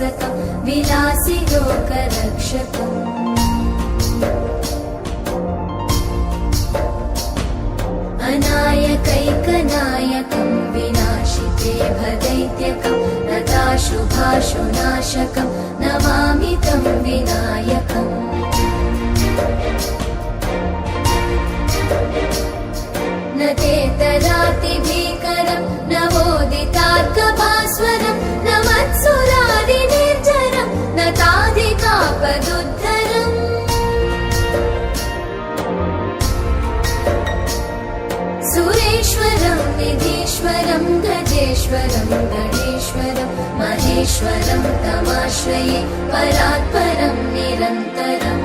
विनाशोपासकं विलासि लोकरक्षकम् अनायकैकनायकं विनाशिते भदैत्यकं नताशुभाशुनाशकं नमामि तं विनायकम् न तेतरातिभीकरं नवोदितार्कभास्वरं न मत्सुरादिनिर्झरं न ताधिकापदुद्धरम् सुरेश्वरं निधीश्वरं गजेश्वरं गणेश्वरं महेश्वरं तमाश्रये परात्परं निरन्तरम्